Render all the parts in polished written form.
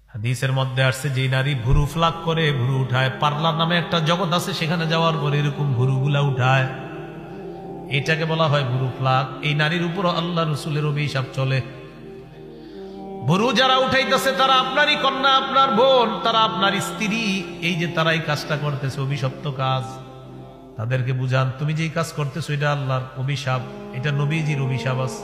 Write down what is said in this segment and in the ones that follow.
হাদিসের মধ্যে আসছে যে নারী ভুরু ফ্লাক করে, ভুরু উঠায়, পার্লার নামে একটা জগৎ আছে, সেখানে যাওয়ার পরে এরকম ভুরুগুলা উঠায়, এটাকে বলা হয় ভুরু ফ্লাক। এই নারীর উপর আল্লাহ রসুলের অভিশাপ চলে। ভুরু যারা উঠাইতেছে তারা আপনারই কন্যা, আপনার বোন, তারা আপনার স্ত্রী। এই যে তারা এই কাজটা করতেছে অভিশপ্ত কাজ, তাদেরকে বুঝান তুমি যে কাজ করতেছো এটা আল্লাহর অভিশাপ, এটা নবীজির অভিশাপ আছে,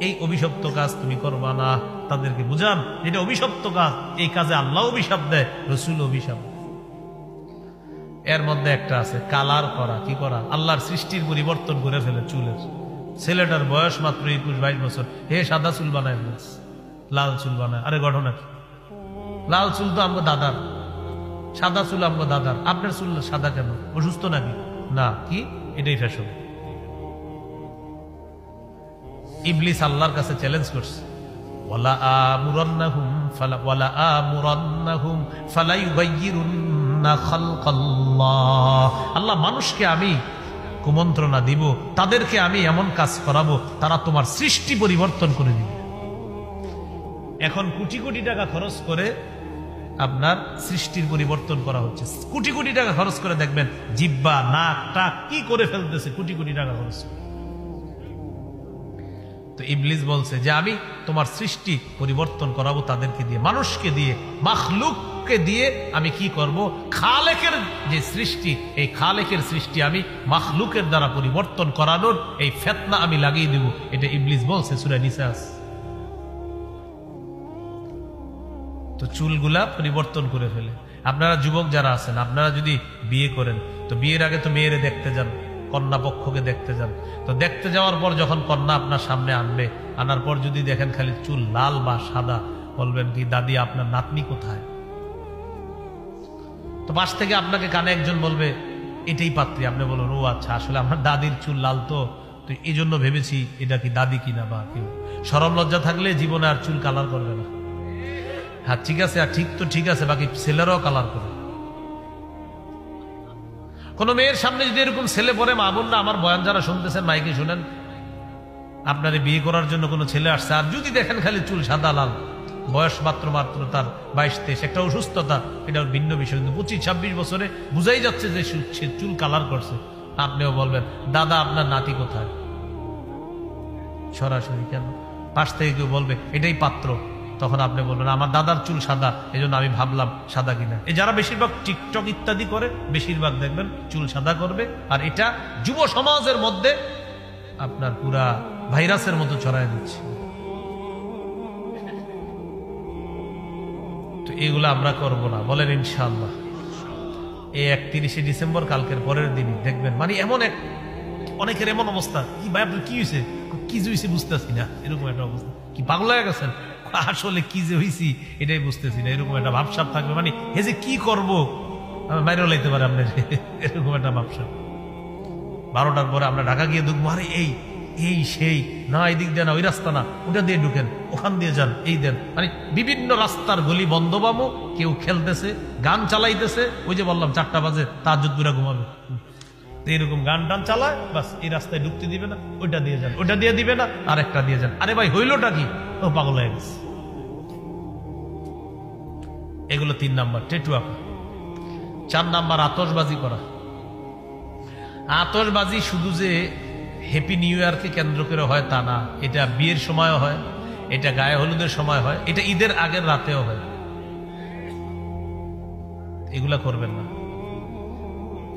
এই অভিশপ্ত কাজ তুমি করবা না। তাদেরকে বুঝান এটা অভিশপ্ত কাজ, এই কাজে আল্লাহ অভিশাপ দেয়, রসুল অভিশাপ। এর মধ্যে একটা আছে কালার করা। কি করা? আল্লাহর সৃষ্টির পরিবর্তন করে ফেলে চুলের। ছেলেটার বয়স মাত্র 21-22 বছর, হে সাদা চুল বানায় লাল চুল বানায়। আরে ঘটনা কি? লাল চুল তো আমগো দাদার, সাদা চুল আমগো দাদার, আপনার চুল সাদা কেন? অসুস্থ নাকি? না, কি এটাই ফ্যাশন। ইবলিস আল্লাহর কাছে চ্যালেঞ্জ করছে, ওয়ালা আমুরান্নাহুম ফালা ইউগাইয়িরুন্না খালকাল্লাহ। আল্লাহ মানুষকে আমি কুমন্ত্রণা দিব, তাদেরকে আমি এমন কাজ করাবো তারা তোমার সৃষ্টি পরিবর্তন করে দিবে। এখন কোটি কোটি টাকা খরচ করে আপনার সৃষ্টির পরিবর্তন করা হচ্ছে, কোটি কোটি টাকা খরচ করে দেখবেন জিহ্বা নাক টাক কি করে ফেলতেছে, কোটি কোটি টাকা খরচ করে। তো ইবলিস বলছে যে আমি তোমার সৃষ্টি পরিবর্তন করাবো তাদেরকে দিয়ে, মানুষকে দিয়ে, মাখলুককে দিয়ে আমি কি করব? খালেকের যে সৃষ্টি, এই খালেকের সৃষ্টি আমি মাখলুকের দ্বারা পরিবর্তন করানোর এই ফিতনা আমি লাগিয়ে দেব। এটা ইবলিস বলছে সূরা নিসা। তো চুলগুলা পরিবর্তন করে ফেলে। আপনারা যুবক যারা আছেন, আপনারা যদি বিয়ে করেন তো বিয়ের আগে তো মেয়েরে দেখতে যান, কন্যা পক্ষকে দেখতে যান। তো দেখতে যাওয়ার পর যখন কন্যা আপনার সামনে আনবে, আনার পর যদি দেখেন খালি চুল লাল বা সাদা, বলবেন কি দাদি আপনার নাতনি কোথায়? তো পাশ থেকে আপনাকে কানে একজন বলবে এটাই পাত্রী। আপনি বলুন ও আচ্ছা, আসলে আমার দাদির চুল লাল, তো এই জন্য ভেবেছি এটা কি দাদি কিনা বা কেউ। শরম লজ্জা থাকলে জীবনে আর চুল কালার করবে না। হ্যাঁ ঠিক আছে, আর ঠিক তো ঠিক আছে, বাকি ছেলেরাও কালার করে। কোন মেয়ের সামনে যদি এরকম ছেলে পরে, মা বোনরা আমার বয়ান যারা শুনতেছেন মাইকে শুনেন, আপনারে বিয়ে করার জন্য কোনো ছেলে আসছে, আর যদি দেখেন খালি চুল সাদা লাল, বয়স মাত্র তার 22-23, একটা অসুস্থতা, এটা ভিন্ন বিষয়। কিন্তু 25-26 বছরে বুঝাই যাচ্ছে যে সে চুল কালার করছে। আপনিও বলবেন দাদা আপনার নাতি কোথায়? সরাসরি কেন? পাশ থেকে কেউ বলবে এটাই পাত্র, তখন আপনি বলবেন আমার দাদার চুল সাদা, এই জন্য আমি ভাবলাম সাদা কিনা। এই যারা বেশিরভাগ টিকটক ইত্যাদি করে, বেশিরভাগ দেখবেন চুল সাদা করবে, আর এটা যুব সমাজের মধ্যে আপনার পুরা ভাইরাসের মতো ছড়ায় দিচ্ছে। তো এগুলো আমরা করব না, বলেন ইনশাআল্লাহ। এই 31শে ডিসেম্বর, কালকের পরের দিনই দেখবেন মানে এমন এক অনেকের এমন অবস্থা, কি ভাই আপনার কি হয়েছে, কি হয়েছে বুঝতেছি না, এরকম একটা অবস্থা। কি পাগল হয়ে গেছেন? আসলে কি যে হয়েছি এটাই বুঝতেছি না, এরকম একটা ভাবসাব থাকবে। মানে হে যে কি করবো, বাইরেও লাইতে পারে আপনার, এরকম একটা ভাবসাব। 12টার পরে আমরা ঢাকা গিয়ে ঢুকবো, আরে এই সেই না, এই দিক দিয়ে না, ওই রাস্তা না, ওটা দিয়ে ঢুকেন, ওখান দিয়ে যান, এই দেন। মানে বিভিন্ন রাস্তার গলি বন্ধ পাবো, কেউ খেলতেছে, গান চালাইতেছে। ওই যে বললাম 4টা বাজে তাহাজ্জুদ পুরা ঘুমাবে, এরকম গান টান চালায়, বাস এই রাস্তায় ঢুকতে দিবে না, ওইটা দিয়ে যান, ওইটা দিয়ে দিবে না, আরেকটা দিয়ে যান। আরে ভাই হইলোটা কি? ও পাগল হয়ে গেছে। এগুলো 3 নাম্বার টেটু আঁকা। 4 নাম্বার আতশবাজি করা। আতশবাজি শুধু যে হ্যাপি নিউ ইয়ারকে কেন্দ্র করে হয় তা না, এটা বিয়ের সময়ও হয়, এটা গায়ে হলুদের সময় হয়, এটা ঈদের আগের রাতেও হয়। এগুলা করবেন না।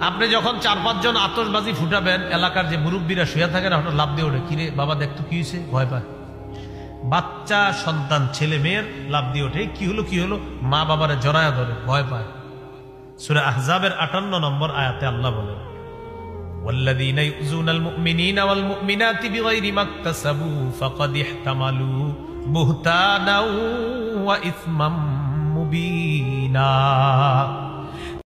আপনি যখন 4-5 জন আতশবাজি ফুটাবেন, এলাকার যে মুরব্বীরা শুয়ে থাকেন হঠাৎ লাভ দিয়ে ওঠে, কিরে বাবা দেখতো কি হয়েছে, ভয় পায়। বাচ্চা সন্তান ছেলে মেয়ের লাভ দিয়ে ওঠে, কি হলো, মা বাবারে জড়ায়া ধরে, ভয় পায়। সূরা আহজাবের 58 নম্বর আয়াতে আল্লাহ বলেন ওয়াল্লাযীনা ইউযুনাল মুমিনিনা ওয়াল মুমিনাতি বিগাইরি মাকতাসাবু ফাকাদ ইহতামালু বুহতানাও ওয়া ইসমাম মুবিনা।